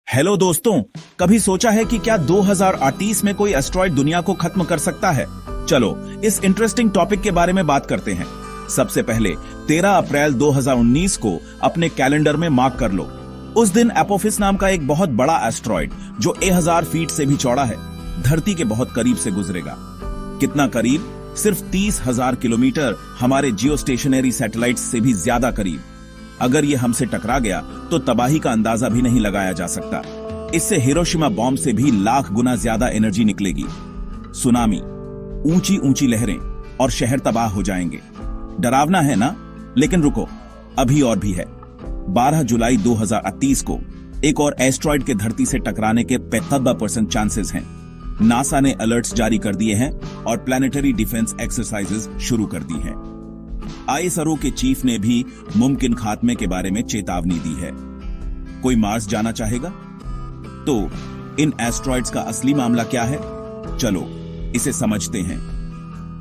Hello दोस्तों, कभी सोचा है कि क्या 2038 में कोई एस्ट्रॉइड दुनिया को खत्म कर सकता है? चलो इस इंटरेस्टिंग टॉपिक के बारे में बात करते हैं। सबसे पहले 13 अप्रैल 2019 को अपने कैलेंडर में मार्क कर लो। उस दिन एपोफिस नाम का एक बहुत बड़ा एस्ट्रॉइड जो 1000 फीट से भी चौड़ा है, धरती के बहुत करीब से गुजरेगा। कितना करीब? सिर्फ 30,000 किलोमीटर हमारे जियोस्टेशनरी सैटेलाइट से भी ज्यादा करीब। अगर ये हमसे टकरा गया तो तबाही का अंदाजा भी नहीं लगाया जा सकता। इससे हिरोशिमा बॉम्ब से भी लाख गुना ज्यादा एनर्जी निकलेगी। सुनामी, ऊंची ऊंची लहरें और शहर तबाह हो जाएंगे। डरावना है ना? लेकिन रुको, अभी और भी है। 12 जुलाई 2038 को एक और एस्ट्रॉइड के धरती से टकराने के 75% चांसेस हैं। नासा ने अलर्ट्स जारी कर दिए हैं और प्लैनेटरी डिफेंस एक्सरसाइजेस शुरू कर दी हैं। आईएसआरओ के चीफ ने भी मुमकिन खात्मे के बारे में चेतावनी दी है। कोई मार्स जाना चाहेगा? तो इन एस्ट्रॉइड्स का असली मामला क्या है? चलो इसे समझते हैं।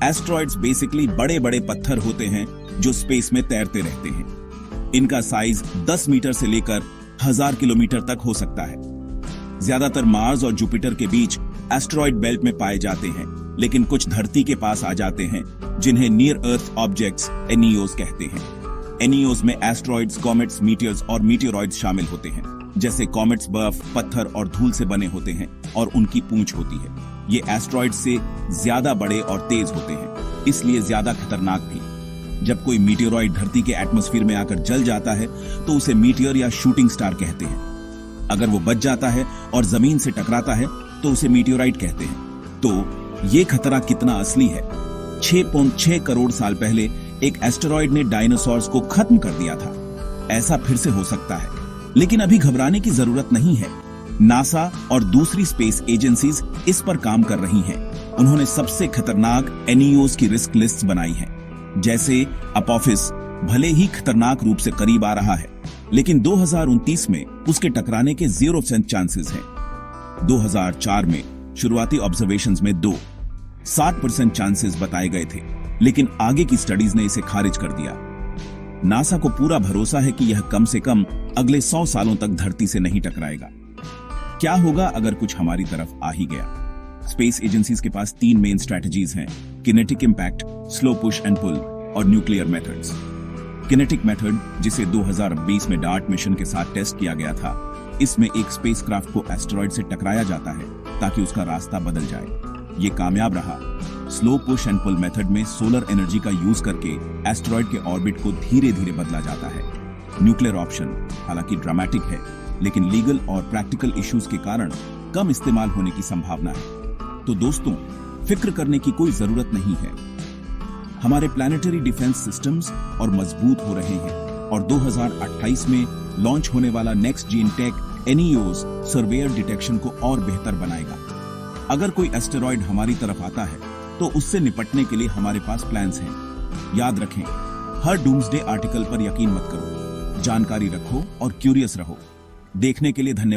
एस्ट्रॉइड्स बेसिकली बड़े बड़े पत्थर होते हैं जो स्पेस में तैरते रहते हैं। इनका साइज 10 मीटर से लेकर 1000 किलोमीटर तक हो सकता है। ज्यादातर मार्स और जुपिटर के बीच एस्ट्रॉइड बेल्ट में पाए जाते हैं, लेकिन कुछ धरती के पास आ जाते हैं जिन्हें नियर अर्थ ऑब्जेक्ट्स एनईओज कहते हैं। एनईओज में एस्ट्रॉइड्स, कॉमेट्स, मीटियर्स और मीटियोरॉइड्स शामिल होते हैं। जैसे कॉमेट्स बर्फ, पत्थर और धूल से बने होते हैं और उनकी पूंछ होती है। ये एस्ट्रॉइड से ज्यादा बड़े और तेज होते हैं, इसलिए ज्यादा खतरनाक भी। जब कोई मीटियोरॉइड धरती के एटमॉस्फेयर में आकर जल जाता है तो उसे मीटियर या शूटिंग स्टार कहते हैं। अगर वो बच जाता है और जमीन से टकराता है तो उसे मीटियोराइट कहते हैं। तो ये खतरा कितना असली है? 6.6 करोड़ साल पहले एक एस्टेरॉइड ने डायनासोर्स को खत्म कर दिया था। ऐसा फिर से हो सकता है, लेकिन अभी घबराने की जरूरत नहीं है। नासा और दूसरी स्पेस एजेंसीज इस पर काम कर रही हैं। उन्होंने सबसे खतरनाक एनईओज की रिस्क लिस्ट बनाई है। जैसे अपोफिस भले ही खतरनाक रूप से करीब आ रहा है, लेकिन 2029 में उसके टकराने के 0% चांसेस हैं। 2004 में शुरुआती ऑब्जर्वेशंस में 60% चांसेस बताए गए थे, लेकिन आगे की स्टडीज ने इसे खारिज कर दिया। नासा को पूरा भरोसा है कि यह कम से कम अगले 100 सालों तक धरती से नहीं टकराएगा। क्या होगा अगर कुछ हमारी तरफ आ ही गया? स्पेस एजेंसीज के पास 3 मेन स्ट्रेटजीज हैं: kinetic impact, slow push and pull और न्यूक्लियर मेथड्स। किनेटिक मेथड, जिसे 2020 में डार्ट मिशन के साथ टेस्ट किया गया था, इसमें एक स्पेसक्राफ्ट को एस्टेरॉइड से टकराया जाता है ताकि उसका रास्ता बदल जाए। ये कामयाब रहा। Slow push and pull method में सोलर एनर्जी का यूज करके एस्टेरॉइड के ऑर्बिट को धीरे धीरे बदला जाता है। न्यूक्लियर ऑप्शन हालांकि ड्रामेटिक है, लेकिन लीगल और प्रैक्टिकल इश्यूज के कारण कम इस्तेमाल होने की संभावना है। तो दोस्तों, फिक्र करने की कोई जरूरत नहीं है। हमारे प्लैनेटरी डिफेंस सिस्टम्स और मजबूत हो रहे हैं और 2028 में लॉन्च होने वाला next gen tech NEOs surveyor detection को और बेहतर बनाएगा। अगर कोई एस्टेरॉइड हमारी तरफ आता है तो उससे निपटने के लिए हमारे पास प्लान्स हैं। याद रखें, हर डूम्सडे आर्टिकल पर यकीन मत करो। जानकारी रखो और क्यूरियस रहो। देखने के लिए धन्यवाद।